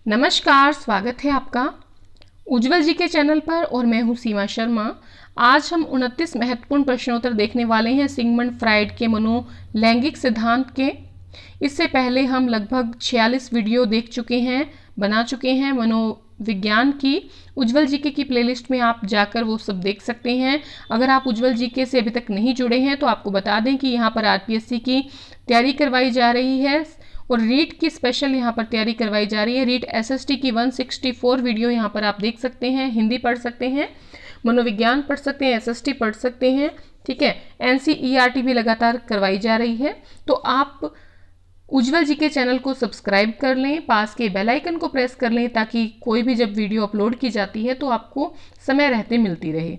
नमस्कार, स्वागत है आपका उज्ज्वल जी के चैनल पर और मैं हूं सीमा शर्मा। आज हम 29 महत्वपूर्ण प्रश्नोत्तर देखने वाले हैं सिगमंड फ्राइड के मनोलैंगिक सिद्धांत के। इससे पहले हम लगभग 46 वीडियो देख चुके हैं, बना चुके हैं मनोविज्ञान की। उज्ज्वल जीके की प्लेलिस्ट में आप जाकर वो सब देख सकते हैं। अगर आप उज्ज्वल जीके से अभी तक नहीं जुड़े हैं तो आपको बता दें कि यहाँ पर आरपीएससी की तैयारी करवाई जा रही है और रीट की स्पेशल यहाँ पर तैयारी करवाई जा रही है। रीट एसएसटी की 164 वीडियो यहाँ पर आप देख सकते हैं। हिंदी पढ़ सकते हैं, मनोविज्ञान पढ़ सकते हैं, एसएसटी पढ़ सकते हैं। ठीक है, एनसीईआरटी भी लगातार करवाई जा रही है। तो आप उज्ज्वल जी के चैनल को सब्सक्राइब कर लें, पास के बेल आइकन को प्रेस कर लें ताकि कोई भी जब वीडियो अपलोड की जाती है तो आपको समय रहते मिलती रहे।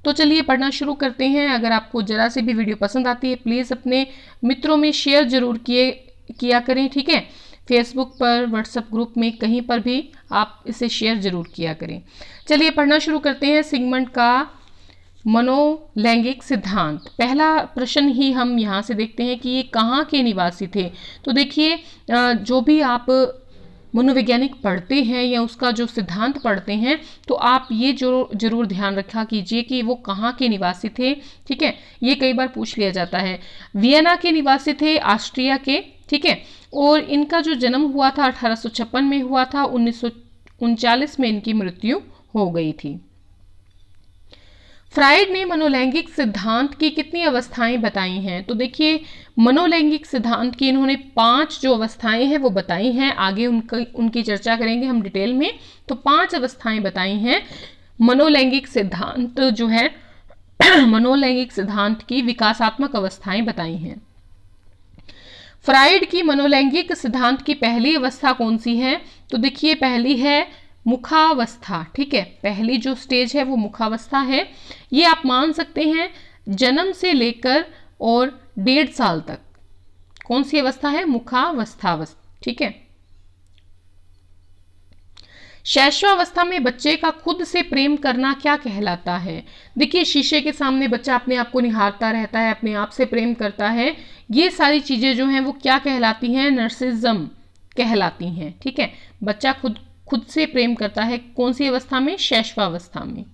तो चलिए पढ़ना शुरू करते हैं। अगर आपको जरा से भी वीडियो पसंद आती है प्लीज़ अपने मित्रों में शेयर जरूर किया करें। ठीक है, फेसबुक पर, व्हाट्सएप ग्रुप में, कहीं पर भी आप इसे शेयर जरूर किया करें। चलिए पढ़ना शुरू करते हैं सिगमंड का मनोलैंगिक सिद्धांत। पहला प्रश्न ही हम यहाँ से देखते हैं कि ये कहाँ के निवासी थे। तो देखिए, जो भी आप मनोवैज्ञानिक पढ़ते हैं या उसका जो सिद्धांत पढ़ते हैं तो आप ये जो जरूर ध्यान रखा कीजिए कि वो कहाँ के निवासी थे। ठीक है, ये कई बार पूछ लिया जाता है। वियना के निवासी थे, ऑस्ट्रिया के। ठीक है, और इनका जो जन्म हुआ था 1856 में हुआ था, 1939 में इनकी मृत्यु हो गई थी। फ्राइड ने मनोलैंगिक सिद्धांत की कितनी अवस्थाएं बताई हैं? तो देखिए, मनोलैंगिक सिद्धांत की इन्होंने 5 जो अवस्थाएं हैं वो बताई हैं। आगे उनकी चर्चा करेंगे हम डिटेल में। तो 5 अवस्थाएं बताई हैं मनोलैंगिक सिद्धांत जो है मनोलैंगिक सिद्धांत की विकासात्मक अवस्थाएं बताई हैं। फ्राइड की मनोलैंगिक सिद्धांत की पहली अवस्था कौन सी है? तो देखिए, पहली है मुखावस्था। ठीक है, पहली जो स्टेज है वो मुखावस्था है। ये आप मान सकते हैं जन्म से लेकर और 1.5 साल तक। कौन सी अवस्था है? मुखावस्था। ठीक है, शैशवावस्था में बच्चे का खुद से प्रेम करना क्या कहलाता है? देखिए, शीशे के सामने बच्चा अपने आप को निहारता रहता है, अपने आप से प्रेम करता है। ये सारी चीजें जो हैं वो क्या कहलाती हैं? नर्सिज्म कहलाती हैं। ठीक है, बच्चा खुद से प्रेम करता है। कौन सी अवस्था में? शैशवावस्था में।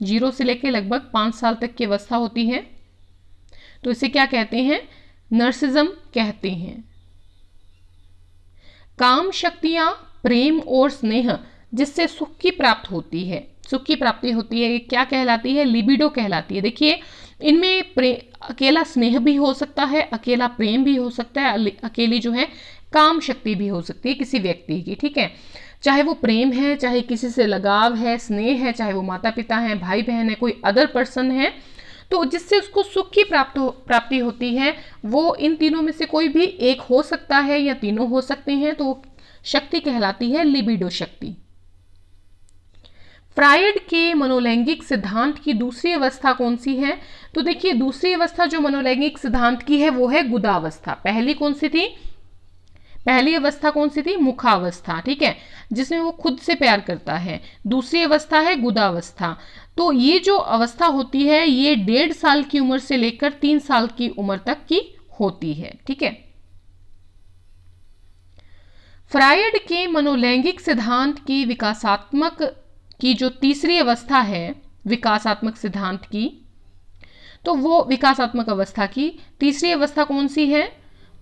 0 से लेकर लगभग 5 साल तक की अवस्था होती है। तो इसे क्या कहते हैं? नर्सिज्म कहते हैं। काम शक्तियां, प्रेम और स्नेह जिससे सुख की प्राप्त होती है, सुख की प्राप्ति होती है, ये क्या कहलाती है? लिबिडो कहलाती है। देखिए, इनमें अकेला स्नेह भी हो सकता है, अकेला प्रेम भी हो सकता है, अकेली जो है काम शक्ति भी हो सकती है किसी व्यक्ति की। ठीक है, चाहे वो प्रेम है, चाहे किसी से लगाव है, स्नेह है, चाहे वो माता पिता है, भाई बहन है, कोई अदर पर्सन है, तो जिससे उसको सुख की प्राप्ति होती है, वो इन तीनों में से कोई भी एक हो सकता है या तीनों हो सकते हैं। तो शक्ति कहलाती है लिबिडो शक्ति। फ्राइड के मनोलैंगिक सिद्धांत की दूसरी अवस्था कौन सी है? तो देखिए, दूसरी अवस्था जो मनोलैंगिक सिद्धांत की है वो है गुदावस्था। पहली कौन सी थी? पहली अवस्था कौन सी थी? मुखावस्था। ठीक है, जिसमें वो खुद से प्यार करता है। दूसरी अवस्था है गुदावस्था। तो ये जो अवस्था होती है ये 1.5 साल की उम्र से लेकर 3 साल की उम्र तक की होती है। ठीक है, फ्राइड के मनोलैंगिक सिद्धांत की विकासात्मक की जो तीसरी अवस्था है विकासात्मक सिद्धांत की, तो वो विकासात्मक अवस्था की तीसरी अवस्था कौन सी है?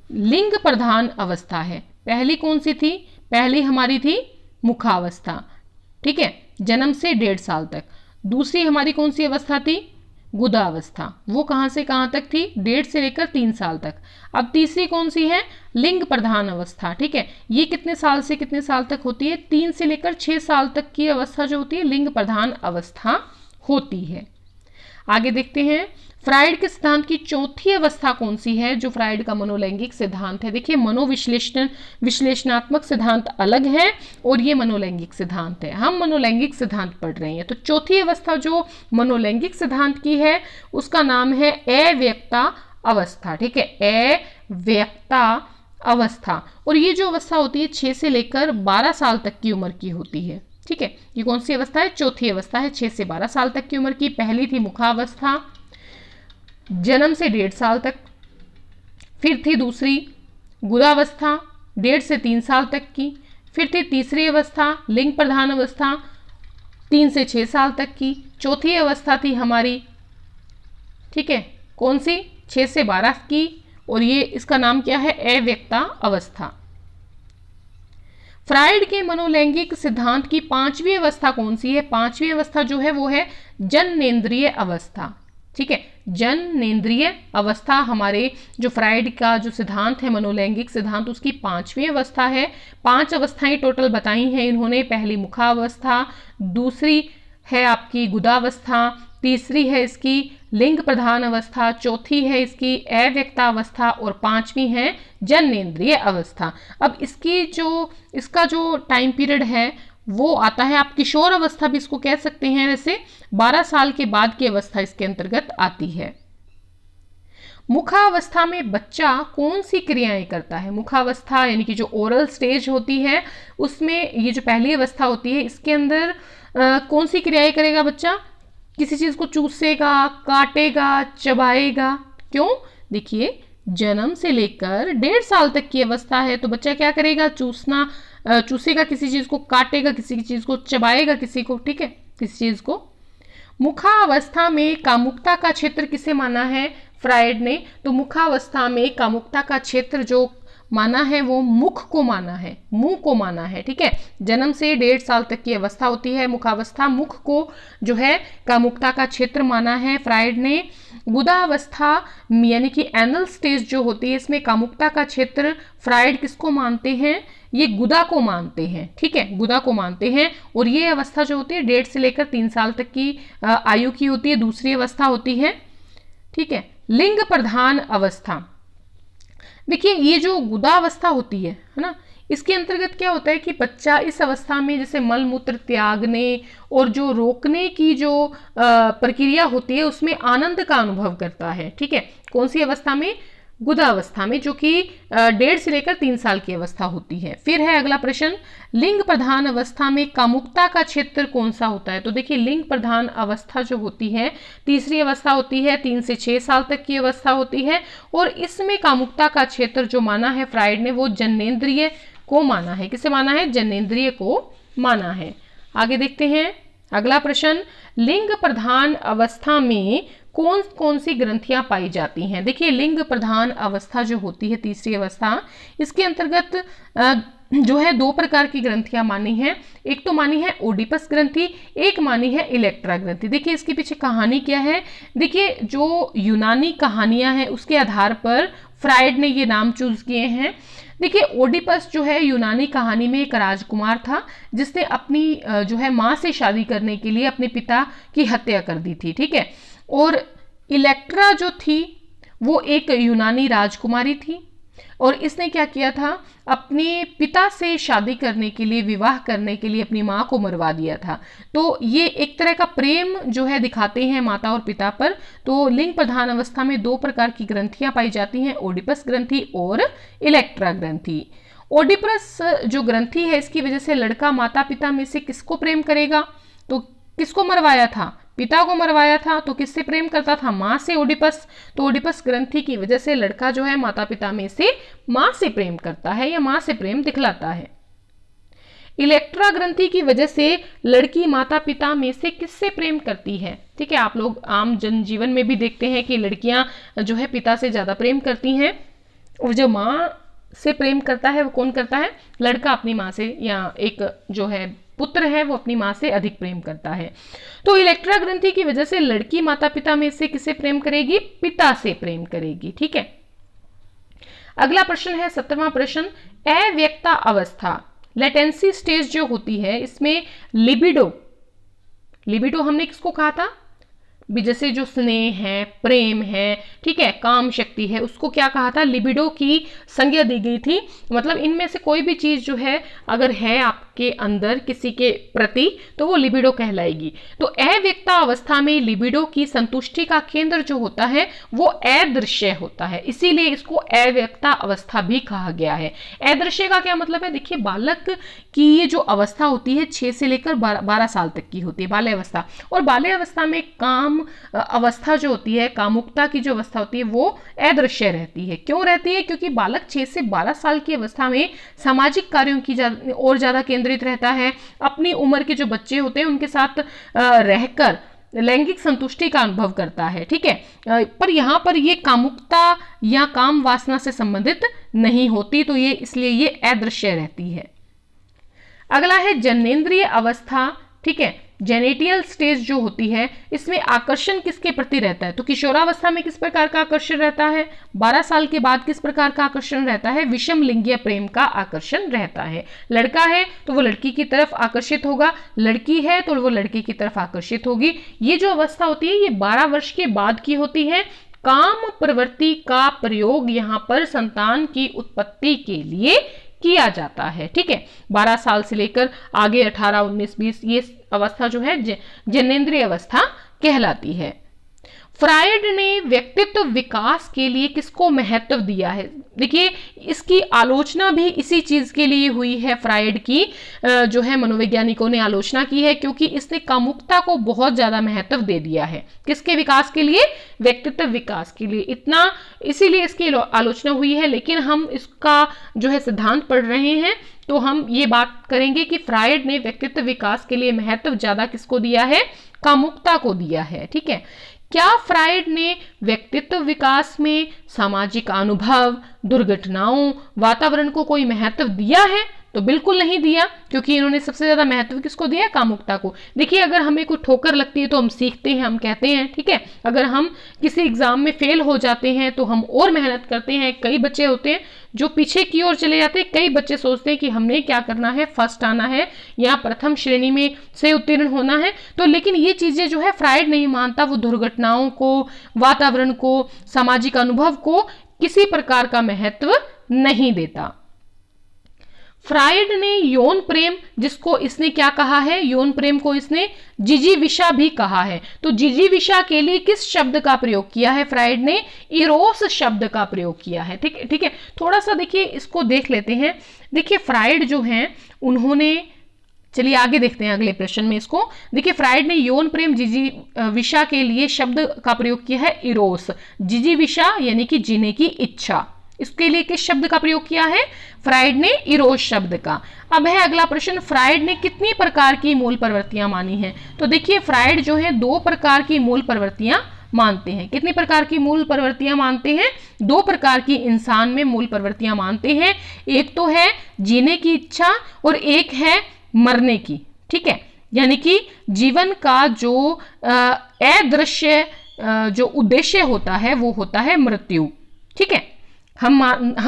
लिंग प्रधान अवस्था है। पहली कौन सी थी? पहली हमारी थी मुखावस्था। ठीक है, जन्म से 1.5 साल तक। दूसरी हमारी कौन सी अवस्था थी? गुदावस्था। वो कहां से कहां तक थी? 1.5 से लेकर 3 साल तक। अब तीसरी कौन सी है? लिंग प्रधान अवस्था। ठीक है, ये कितने साल से कितने साल तक होती है? 3 से लेकर 6 साल तक की अवस्था जो होती है लिंग प्रधान अवस्था होती है। आगे देखते हैं, फ्राइड के सिद्धांत की चौथी अवस्था कौन सी है जो फ्राइड का मनोलैंगिक सिद्धांत है? देखिए, विश्लेषणात्मक सिद्धांत अलग है और ये मनोलैंगिक सिद्धांत है। हम मनोलैंगिक सिद्धांत पढ़ रहे हैं। तो चौथी अवस्था जो मनोलैंगिक सिद्धांत की है उसका नाम है अव्यक्ता अवस्था। ठीक है, अव्यक्ता अवस्था। और ये जो अवस्था होती है 6 से लेकर 12 साल तक की उम्र की होती है। ठीक है, ये कौन सी अवस्था है? चौथी अवस्था है, 6 से 12 साल तक की उम्र की। पहली थी मुखावस्था, जन्म से 1.5 साल तक। फिर थी दूसरी गुदावस्था, 1.5 से 3 साल तक की। फिर थी तीसरी अवस्था लिंग प्रधान अवस्था 3 से 6 साल तक की। चौथी अवस्था थी हमारी, ठीक है, कौन सी, 6 से 12 की, और ये इसका नाम क्या है, अव्यक्ता अवस्था। फ्राइड के मनोलैंगिक सिद्धांत की 5वीं अवस्था कौन सी है? 5वीं अवस्था जो है वो है जननेंद्रिय अवस्था, ठीक है। जननेंद्रिय अवस्था हमारे जो फ्राइड का जो सिद्धांत है मनोलैंगिक सिद्धांत, उसकी 5वीं अवस्था है। 5 अवस्थाएं टोटल बताई हैं इन्होंने। पहली मुखावस्था, दूसरी है आपकी गुदावस्था, तीसरी है इसकी लिंग प्रधान अवस्था, चौथी है इसकी अव्यक्ता अवस्था, और 5वीं है जननेंद्रिय अवस्था। अब इसका जो टाइम पीरियड है वो आता है, आप किशोर अवस्था भी इसको कह सकते हैं, वैसे 12 साल के बाद की अवस्था इसके अंतर्गत आती है। मुखावस्था में बच्चा कौन सी क्रियाएं करता है? मुखावस्था यानी कि जो ओरल स्टेज होती है उसमें ये जो पहली अवस्था होती है इसके अंदर कौन सी क्रियाएं करेगा बच्चा? किसी चीज को चूसेगा, काटेगा, चबाएगा। क्यों? देखिए, जन्म से लेकर 1.5 साल तक की अवस्था है, तो बच्चा क्या करेगा? चूसेगा किसी चीज को, काटेगा किसी चीज को, चबाएगा किसी को, ठीक है, किसी चीज को। मुखावस्था में कामुकता का क्षेत्र किसे माना है फ्राइड ने? तो मुखावस्था में कामुकता का क्षेत्र जो माना है वो मुख को माना है, मुंह को माना है, ठीक है। जन्म से 1.5 साल तक की अवस्था होती है मुखावस्था, मुख को जो है कामुकता का क्षेत्र माना है फ्राइड ने। गुदावस्था यानी कि एनल स्टेज जो होती है इसमें कामुकता का क्षेत्र फ्राइड किसको मानते हैं? ये गुदा को मानते हैं, ठीक है, गुदा को मानते हैं। और ये अवस्था जो होती है 1.5 से लेकर 3 साल तक की आयु की होती है, दूसरी अवस्था होती है, ठीक है। लिंग प्रधान अवस्था, देखिए ये जो गुदावस्था होती है ना, इसके अंतर्गत क्या होता है कि बच्चा इस अवस्था में जैसे मल मूत्र त्यागने और जो रोकने की जो प्रक्रिया होती है उसमें आनंद का अनुभव करता है, ठीक है। कौन सी अवस्था में? गुदावस्था में, जो कि 1.5 से लेकर 3 साल की अवस्था होती है। फिर है अगला प्रश्न, लिंग प्रधान अवस्था में कामुकता का क्षेत्र कौन सा होता है? तो देखिए लिंग प्रधान अवस्था जो होती है तीसरी अवस्था होती है, 3 से 6 साल तक की अवस्था होती है, और इसमें कामुकता का क्षेत्र जो माना है फ्राइड ने वो जननेंद्रिय को माना है। किसे माना है? जननेंद्रिय को माना है। आगे देखते हैं अगला प्रश्न, लिंग प्रधान अवस्था में कौन कौन सी ग्रंथियां पाई जाती हैं? देखिए लिंग प्रधान अवस्था जो होती है तीसरी अवस्था, इसके अंतर्गत जो है 2 प्रकार की ग्रंथियां मानी हैं। एक तो मानी है ओडिपस ग्रंथि, एक मानी है इलेक्ट्रा ग्रंथि। देखिए इसके पीछे कहानी क्या है, देखिए जो यूनानी कहानियां हैं उसके आधार पर फ्राइड ने ये नाम चूज किए हैं। देखिए ओडिपस जो है यूनानी कहानी में एक राजकुमार था जिसने अपनी जो है माँ से शादी करने के लिए अपने पिता की हत्या कर दी थी, ठीक है। और इलेक्ट्रा जो थी वो एक यूनानी राजकुमारी थी और इसने क्या किया था, अपने पिता से शादी करने के लिए, विवाह करने के लिए अपनी माँ को मरवा दिया था। तो ये एक तरह का प्रेम जो है दिखाते हैं माता और पिता पर। तो लिंग प्रधान अवस्था में 2 प्रकार की ग्रंथियां पाई जाती हैं, ओडिपस ग्रंथि और इलेक्ट्रा ग्रंथि। ओडिपस जो ग्रंथि है इसकी वजह से लड़का माता पिता में से किसको प्रेम करेगा? तो किसको मरवाया था? पिता को मरवाया था। तो किससे प्रेम करता था? माँ से ओडिपस। तो ओडिपस ग्रंथि की वजह से लड़का जो है माता पिता में से माँ से प्रेम करता है या माँ से प्रेम दिखलाता है। इलेक्ट्रा ग्रंथि की वजह से लड़की माता पिता में से किससे प्रेम करती है? ठीक है, आप लोग आम जनजीवन में भी देखते हैं कि लड़कियां जो है पिता से ज्यादा प्रेम करती हैं और जो माँ से प्रेम करता है वो कौन करता है? लड़का अपनी माँ से, या एक जो है पुत्र है वो अपनी माँ से अधिक प्रेम करता है। तो इलेक्ट्रा ग्रंथि की वजह से लड़की माता पिता में से किसे प्रेम करेगी? पिता से प्रेम करेगी, ठीक है। अगला प्रश्न है 17वां प्रश्न, अव्यक्ता अवस्था, लेटेंसी स्टेज जो होती है इसमें लिबिडो हमने किसको कहा था? जैसे जो स्नेह है, प्रेम है, ठीक है, काम शक्ति है, उसको क्या कहा था? लिबिडो की संज्ञा दी गई थी। मतलब इनमें से कोई भी चीज जो है अगर है आप के अंदर किसी के प्रति, तो वो लिबिडो कहलाएगी। तो अव्यक्ता अवस्था में लिबिडो की संतुष्टि का केंद्र जो होता है वो अदृश्य होता है, इसीलिए इसको अव्यक्ता अवस्था भी कहा गया है। अदृश्य का क्या मतलब है? देखिए, बालक की ये जो अवस्था होती है 6 से लेकर 12 साल तक की होती है बाल्य अवस्था, और बाल्य अवस्था में काम अवस्था जो होती है, कामुकता की जो अवस्था होती है वो अदृश्य रहती है। क्यों रहती है? क्योंकि बालक 6 से 12 साल की अवस्था में सामाजिक कार्यों की और ज्यादा केंद्रित रहता है, अपनी उम्र के जो बच्चे होते हैं उनके साथ रहकर लैंगिक संतुष्टि का अनुभव करता है, ठीक है। पर यहाँ पर ये कामुकता या काम वासना से संबंधित नहीं होती, तो ये इसलिए ये अदृश्य रहती है। अगला है जनेंद्रिय अवस्था, ठीक है। जेनेटियल स्टेज जो होती है इसमें आकर्षण किसके प्रति रहता है? तो किशोरावस्था में किस प्रकार का आकर्षण रहता है? 12 साल के बाद किस प्रकार का आकर्षण रहता है? विषम लिंगीय प्रेम का आकर्षण रहता है। लड़का है तो वो लड़की की तरफ आकर्षित होगा, लड़की है तो वो लड़के की तरफ आकर्षित होगी। ये जो अवस्था होती है ये 12 वर्ष के बाद की होती है। काम प्रवृत्ति का प्रयोग यहाँ पर संतान की उत्पत्ति के लिए किया जाता है, ठीक है। 12 साल से लेकर आगे 18, 19, 20 ये अवस्था जो है जनेंद्रिय अवस्था कहलाती है। फ्रायड ने व्यक्तित्व विकास के लिए किसको महत्व दिया है? देखिए, इसकी आलोचना भी इसी चीज के लिए हुई है। फ्रायड की जो है मनोवैज्ञानिकों ने आलोचना की है क्योंकि इसने कामुकता को बहुत ज्यादा महत्व दे दिया है। किसके विकास के लिए? व्यक्तित्व विकास के लिए। इतना इसीलिए इसकी आलोचना हुई है। लेकिन हम इसका जो है सिद्धांत पढ़ रहे हैं तो हम ये बात करेंगे कि फ्रायड ने व्यक्तित्व विकास के लिए महत्व ज्यादा किसको दिया है? कामुकता को दिया है, ठीक है। क्या फ्रायड ने व्यक्तित्व विकास में सामाजिक अनुभव, दुर्घटनाओं, वातावरण को कोई महत्व दिया है? तो बिल्कुल नहीं दिया, क्योंकि इन्होंने सबसे ज्यादा महत्व किसको दिया? कामुकता को। देखिए, अगर हमें कोई ठोकर लगती है तो हम सीखते हैं, हम कहते हैं, ठीक है। अगर हम किसी एग्जाम में फेल हो जाते हैं तो हम और मेहनत करते हैं। कई बच्चे होते हैं जो पीछे की ओर चले जाते हैं। कई बच्चे सोचते हैं कि हमने क्या करना है, फर्स्ट आना है या प्रथम श्रेणी में से उत्तीर्ण होना है। तो लेकिन ये चीजें जो है फ्रायड नहीं मानता। वो दुर्घटनाओं को, वातावरण को, सामाजिक अनुभव को किसी प्रकार का महत्व नहीं देता। फ्रायड ने यौन प्रेम, जिसको इसने क्या कहा है? यौन प्रेम को इसने जिजीविषा भी कहा है। तो जिजीविषा के लिए किस शब्द का प्रयोग किया है? फ्रायड ने इरोस शब्द का प्रयोग किया है, ठीक है। थोड़ा सा देखिए, इसको देख लेते हैं। देखिए, फ्रायड जो है उन्होंने, चलिए आगे देखते हैं अगले प्रश्न में इसको। देखिए, फ्रायड ने यौन प्रेम जिजीविषा के लिए शब्द का प्रयोग किया है इरोस। जिजीविषा यानी कि जीने की इच्छा, इसके लिए किस शब्द का प्रयोग किया है? फ्रायड ने इरोस शब्द का। अब है अगला प्रश्न, फ्रायड ने कितनी प्रकार की मूल प्रवृत्तियां मानी हैं? तो देखिए, फ्रायड जो है 2 प्रकार की मूल प्रवृत्तियां मानते हैं। कितनी प्रकार की मूल प्रवृत्तियां मानते हैं? 2 प्रकार की इंसान में मूल प्रवृत्तियां मानते हैं। एक तो है जीने की इच्छा और एक है मरने की, ठीक है। यानी कि जीवन का जो अदृश्य जो उद्देश्य होता है वो होता है मृत्यु, ठीक है। हम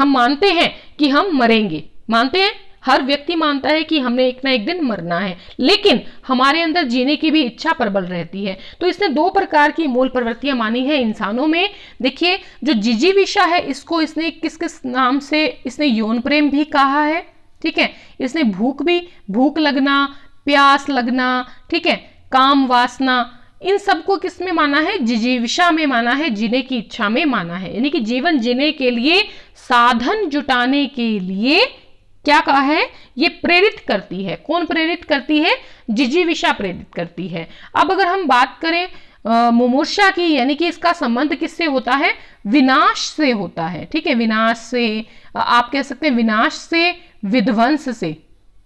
मानते हैं कि हम मरेंगे, मानते हैं, हर व्यक्ति मानता है कि हमने एक ना एक दिन मरना है, लेकिन हमारे अंदर जीने की भी इच्छा प्रबल रहती है। तो इसने 2 प्रकार की मूल प्रवृत्तियां मानी है इंसानों में। देखिए, जो जिजीविषा है इसको इसने किस किस नाम से, इसने यौन प्रेम भी कहा है, ठीक है। इसने भूख लगना, प्यास लगना, ठीक है, काम वासना, इन सबको किस में माना है? जिजीविषा में माना है, जीने की इच्छा में माना है। यानी कि जीवन जीने के लिए साधन जुटाने के लिए क्या कहा है? ये प्रेरित करती है। कौन प्रेरित करती है? जिजीविषा प्रेरित करती है। अब अगर हम बात करें मुमूर्षा की, यानी कि इसका संबंध किससे होता है? विनाश से होता है, ठीक है। विनाश से, आप कह सकते हैं विनाश से, विध्वंस से,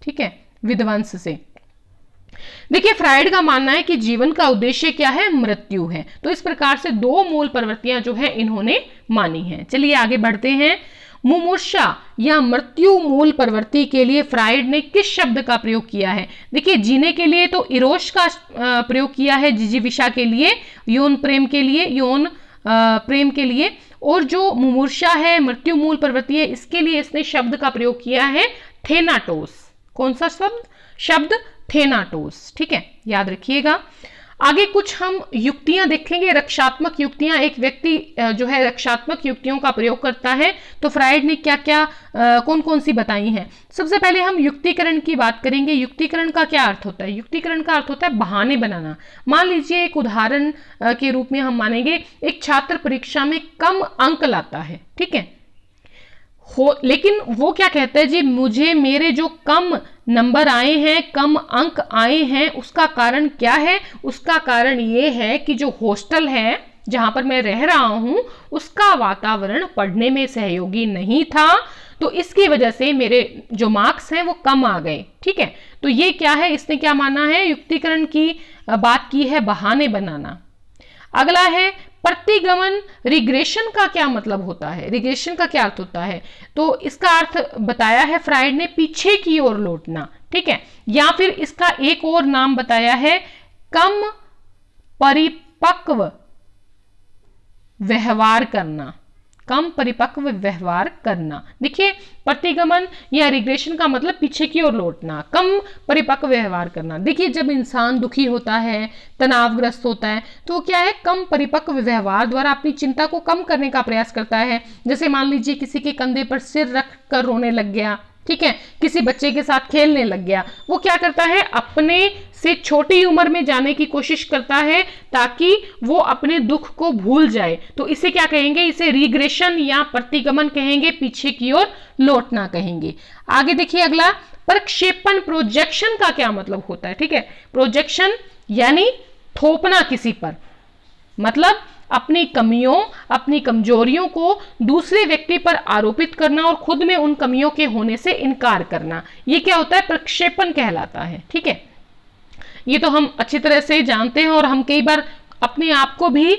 ठीक है, विध्वंस से। देखिए, फ्रायड का मानना है कि जीवन का उद्देश्य क्या है? मृत्यु है। तो इस प्रकार से 2 मूल प्रवृत्तियां जो है इन्होंने मानी है। चलिए आगे बढ़ते हैं। मुमूर्षा या मृत्यु मूल प्रवृत्ति के लिए फ्रायड ने किस शब्द का प्रयोग किया है? देखिए, जीने के लिए तो इरोस का प्रयोग किया है, जिजीविषा के लिए, यौन प्रेम के लिए, यौन प्रेम के लिए, और जो मुमूर्षा है, मृत्यु मूल प्रवृत्ति है, इसके लिए इसने शब्द का प्रयोग किया है थेनाटोस। कौन सा शब्द? थेनाटोस, ठीक है, याद रखिएगा। आगे कुछ हम युक्तियां देखेंगे, रक्षात्मक युक्तियां। एक व्यक्ति जो है रक्षात्मक युक्तियों का प्रयोग करता है, तो फ्रायड ने क्या क्या कौन कौन सी बताई हैं। सबसे पहले हम युक्तिकरण की बात करेंगे। युक्तिकरण का क्या अर्थ होता है? युक्तिकरण का अर्थ होता है बहाने बनाना। मान लीजिए एक उदाहरण के रूप में हम मानेंगे, एक छात्र परीक्षा में कम अंक लाता है, ठीक है, लेकिन वो क्या कहता है जी, मुझे मेरे जो कम नंबर आए हैं, कम अंक आए हैं, उसका कारण क्या है? उसका कारण ये है कि जो हॉस्टल है जहां पर मैं रह रहा हूं, उसका वातावरण पढ़ने में सहयोगी नहीं था, तो इसकी वजह से मेरे जो मार्क्स हैं वो कम आ गए, ठीक है। तो ये क्या है, इसने क्या माना है? युक्तिकरण की बात की है, बहाने बनाना। अगला है प्रतिगमन। रिग्रेशन का क्या मतलब होता है? रिग्रेशन का क्या अर्थ होता है? तो इसका अर्थ बताया है फ्रायड ने, पीछे की ओर लौटना, ठीक है। या फिर इसका एक और नाम बताया है, कम परिपक्व व्यवहार करना। कम परिपक्व व्यवहार करना। देखिए, प्रतिगमन या रिग्रेशन का मतलब पीछे की ओर लौटना, कम परिपक्व व्यवहार करना। देखिए, जब इंसान दुखी होता है, तनावग्रस्त होता है, तो वो क्या है, कम परिपक्व व्यवहार द्वारा अपनी चिंता को कम करने का प्रयास करता है। जैसे मान लीजिए किसी के कंधे पर सिर रख कर रोने लग गया, ठीक है, किसी बच्चे के साथ खेलने लग गया, वो क्या करता है, अपने से छोटी उम्र में जाने की कोशिश करता है ताकि वो अपने दुख को भूल जाए। तो इसे क्या कहेंगे? इसे रिग्रेशन या प्रतिगमन कहेंगे, पीछे की ओर लौटना कहेंगे। आगे देखिए अगला, प्रक्षेपण। प्रोजेक्शन का क्या मतलब होता है? ठीक है, प्रोजेक्शन यानी थोपना किसी पर, मतलब अपनी कमियों, अपनी कमजोरियों को दूसरे व्यक्ति पर आरोपित करना और खुद में उन कमियों के होने से इनकार करना, ये क्या होता है? प्रक्षेपण कहलाता है, ठीक है। ये तो हम अच्छी तरह से जानते हैं और हम कई बार अपने आप को भी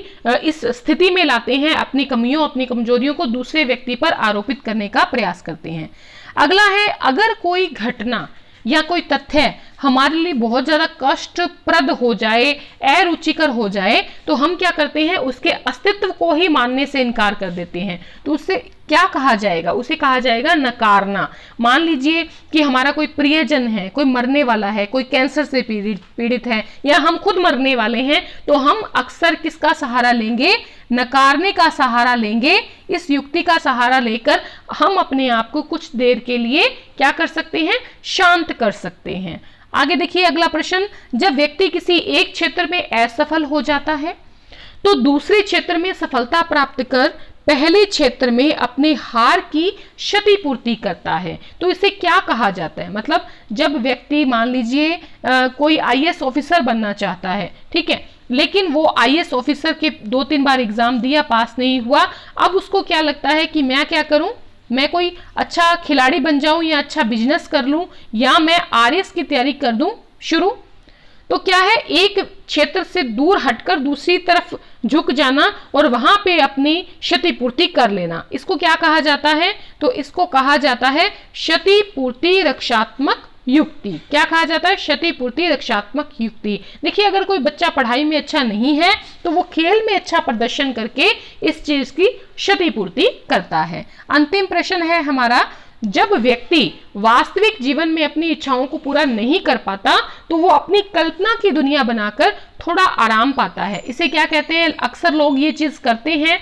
इस स्थिति में लाते हैं, अपनी कमियों, अपनी कमजोरियों को दूसरे व्यक्ति पर आरोपित करने का प्रयास करते हैं। अगला है, अगर कोई घटना या कोई तथ्य हमारे लिए बहुत ज्यादा कष्टप्रद हो जाए, अरुचिकर हो जाए, तो हम क्या करते हैं, उसके अस्तित्व को ही मानने से इनकार कर देते हैं। तो उससे क्या कहा जाएगा? उसे कहा जाएगा नकारना। मान लीजिए कि हमारा कोई प्रियजन है, कोई मरने वाला है, कोई कैंसर से पीड़ित है, या हम खुद मरने वाले हैं, तो हम अक्सर किसका सहारा लेंगे? नकारने का सहारा लेंगे। इस युक्ति का सहारा लेकर हम अपने आप को कुछ देर के लिए क्या कर सकते हैं? शांत कर सकते हैं। आगे देखिए अगला प्रश्न, जब व्यक्ति किसी एक क्षेत्र में असफल हो जाता है तो दूसरे क्षेत्र में सफलता प्राप्त कर पहले क्षेत्र में अपने हार की क्षतिपूर्ति करता है, तो इसे क्या कहा जाता है? मतलब जब व्यक्ति मान लीजिए कोई आईएएस ऑफिसर बनना चाहता है, ठीक है, लेकिन वो आईएएस ऑफिसर के 2-3 बार एग्जाम दिया, पास नहीं हुआ, अब उसको क्या लगता है कि मैं क्या करूं, मैं कोई अच्छा खिलाड़ी बन जाऊं या अच्छा बिजनेस कर लूं या मैं आरएस की तैयारी कर दूं शुरू। तो क्या है, एक क्षेत्र से दूर हटकर दूसरी तरफ झुक जाना और वहां पे अपनी क्षतिपूर्ति कर लेना, इसको क्या कहा जाता है? तो इसको कहा जाता है क्षतिपूर्ति रक्षात्मक युक्ति। क्या कहा जाता है? क्षतिपूर्ति रक्षात्मक युक्ति। देखिए, अगर कोई बच्चा पढ़ाई में अच्छा नहीं है तो वो खेल में अच्छा प्रदर्शन करके इस चीज की क्षतिपूर्ति करता है। अंतिम प्रश्न है हमारा, जब व्यक्ति वास्तविक जीवन में अपनी इच्छाओं को पूरा नहीं कर पाता तो वो अपनी कल्पना की दुनिया बनाकर थोड़ा आराम पाता है। इसे क्या कहते हैं? अक्सर लोग ये चीज करते हैं,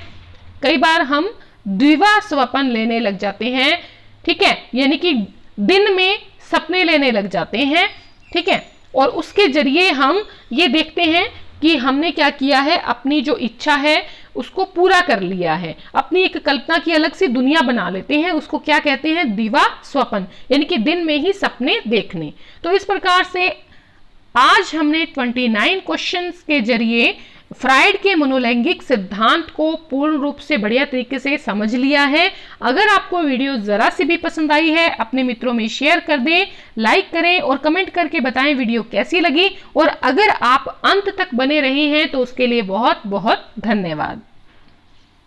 कई बार हम द्विवा स्वप्न लेने लग जाते हैं, ठीक है, यानी कि दिन में सपने लेने लग जाते हैं, ठीक है, और उसके जरिए हम ये देखते हैं कि हमने क्या किया है, अपनी जो इच्छा है उसको पूरा कर लिया है, अपनी एक कल्पना की अलग सी दुनिया बना लेते हैं, उसको क्या कहते हैं? दिवा स्वप्न, यानी कि दिन में ही सपने देखने। तो इस प्रकार से आज हमने 29 क्वेश्चंस के जरिए फ्रायड के मनोलैंगिक सिद्धांत को पूर्ण रूप से बढ़िया तरीके से समझ लिया है। अगर आपको वीडियो जरा सी भी पसंद आई है, अपने मित्रों में शेयर कर दें, लाइक करें और कमेंट करके बताएं वीडियो कैसी लगी। और अगर आप अंत तक बने रहे हैं तो उसके लिए बहुत बहुत धन्यवाद।